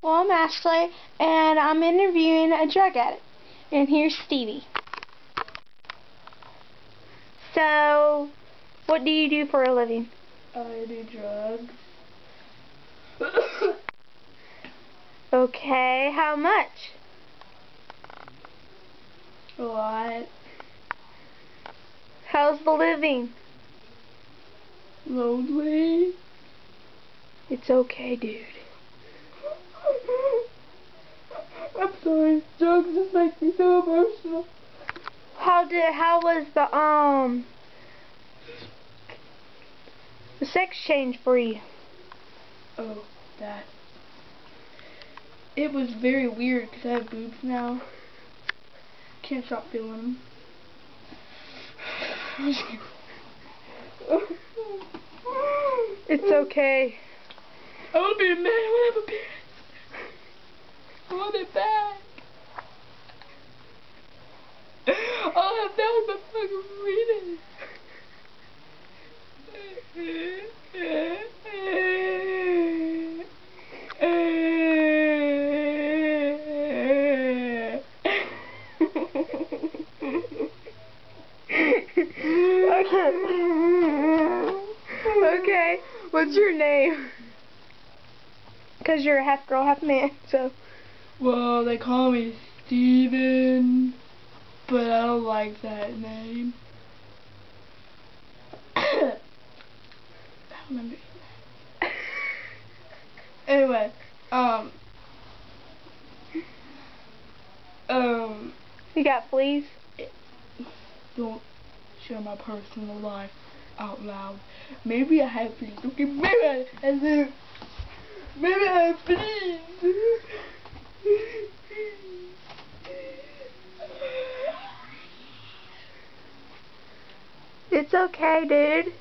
Well, I'm Ashley, and I'm interviewing a drug addict. And here's Stevie. So, what do you do for a living? I do drugs. Okay, how much? A lot. How's the living? Lonely. It's okay, dude. I'm sorry. Drugs just make me so emotional. How was the sex change for you? Oh, that. It was very weird because I have boobs now. Can't stop feeling them. It's okay. I want to be a man. I want to have a penis. I want it back. All I have now is my fucking penis. Okay, what's your name? Because you're half girl, half man, so. Well, they call me Steven, but I don't like that name. I don't remember. Anyway, You got fleas? don't share my personal life out loud. Maybe I have fleas. Okay, maybe I do. Maybe I have fleas. It's okay, dude.